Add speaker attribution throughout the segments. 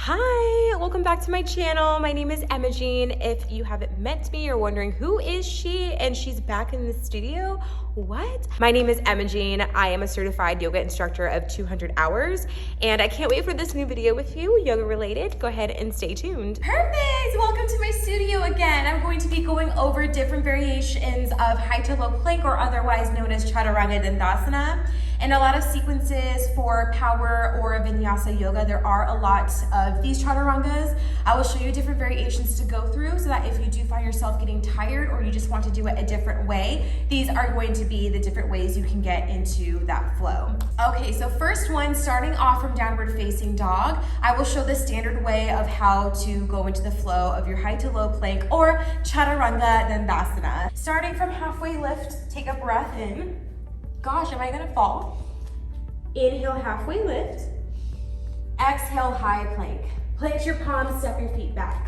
Speaker 1: Hi, welcome back to my channel. My name is Emogene. If you haven't met me, you're wondering who is she and she's back in the studio. What? My name is Emogene. I am a certified yoga instructor of 200 hours and I can't wait for this new video with you, yoga related. Go ahead and stay tuned.
Speaker 2: Perfect, welcome to my studio again. I'm going to be going over different variations of high to low plank, or otherwise known as Chaturanga Dandasana. And a lot of sequences for power or vinyasa yoga. There are a lot of these chaturangas. I will show you different variations to go through so that if you do find yourself getting tired or you just want to do it a different way, these are going to be the different ways you can get into that flow. Okay, so first one, starting off from downward facing dog, I will show the standard way of how to go into the flow of your high to low plank or Chaturanga Dandasana. Starting from halfway lift, take a breath in. Gosh, am I gonna fall? Inhale, halfway lift. Exhale, high plank. Plant your palms, step your feet back.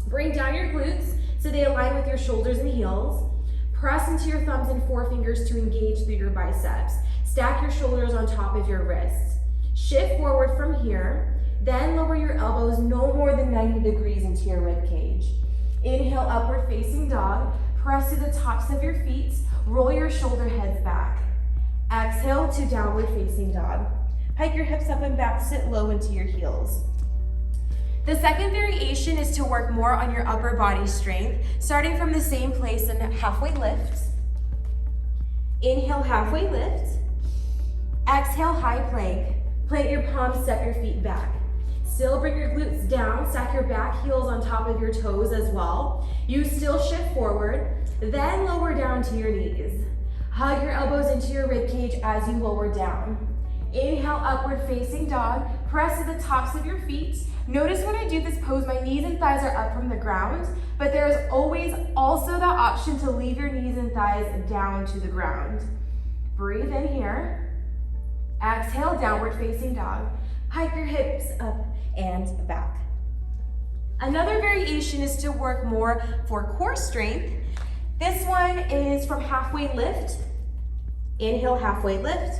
Speaker 2: Bring down your glutes so they align with your shoulders and heels. Press into your thumbs and forefingers to engage through your biceps. Stack your shoulders on top of your wrists. Shift forward from here, then lower your elbows no more than 90 degrees into your rib cage. Inhale, upward facing dog. Press to the tops of your feet. Roll your shoulder heads back. Exhale to downward facing dog. Hike your hips up and back, sit low into your heels. The second variation is to work more on your upper body strength, starting from the same place and halfway lift. Inhale, halfway lift. Exhale, high plank. Plant your palms, step your feet back. Still bring your glutes down, stack your back heels on top of your toes as well. You still shift forward, then lower down to your knees. Hug your elbows into your rib cage as you lower down. Inhale, upward facing dog. Press to the tops of your feet. Notice when I do this pose, my knees and thighs are up from the ground, but there is always also the option to leave your knees and thighs down to the ground. Breathe in here. Exhale, downward facing dog. Hike your hips up and back. Another variation is to work more for core strength. This one is from halfway lift. Inhale, halfway lift.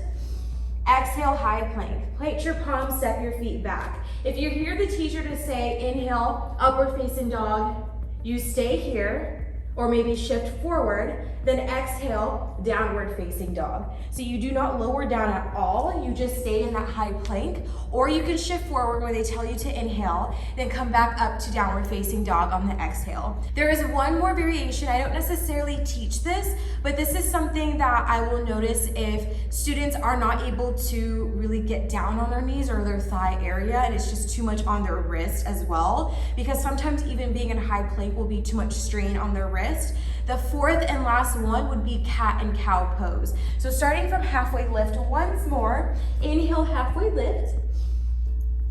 Speaker 2: Exhale, high plank. Plant your palms, step your feet back. If you hear the teacher to say inhale, upward facing dog, you stay here, or maybe shift forward, then exhale, downward facing dog. So you do not lower down at all, you just stay in that high plank, or you can shift forward where they tell you to inhale, then come back up to downward facing dog on the exhale. There is one more variation. I don't necessarily teach this, but this is something that I will notice if students are not able to really get down on their knees or their thigh area, and it's just too much on their wrist as well, because sometimes even being in high plank will be too much strain on their wrist. The fourth and last one would be cat and cow pose. So starting from halfway lift, once more, inhale, halfway lift.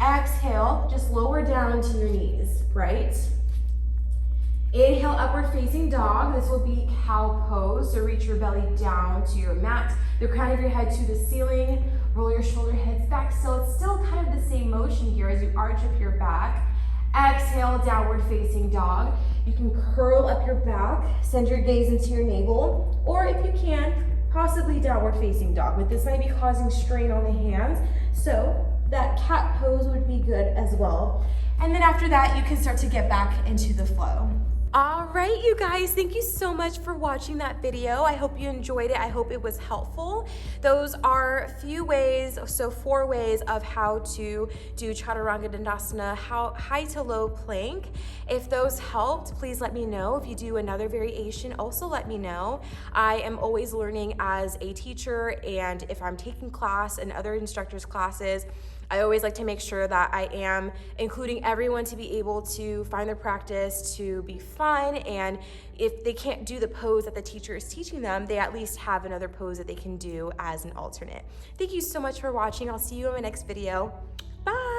Speaker 2: Exhale, just lower down to your knees, right? Inhale, upward facing dog. This will be cow pose. So reach your belly down to your mat, the crown of your head to the ceiling. Roll your shoulder heads back. So it's still kind of the same motion here as you arch up your back. Exhale, downward facing dog. You can curl up your back, send your gaze into your navel, or if you can, possibly downward facing dog, but this might be causing strain on the hands, so that cat pose would be good as well. And then after that, you can start to get back into the flow.
Speaker 1: All right, you guys, thank you so much for watching that video. I hope you enjoyed it. I hope it was helpful. Those are a few ways, so 4 ways of how to do Chaturanga Dandasana, high to low plank. If those helped, please let me know. If you do another variation, also let me know. I am always learning as a teacher, and if I'm taking class and other instructors' classes, I always like to make sure that I am including everyone to be able to find their practice to be fun, and if they can't do the pose that the teacher is teaching them, they at least have another pose that they can do as an alternate. Thank you so much for watching. I'll see you in my next video. Bye!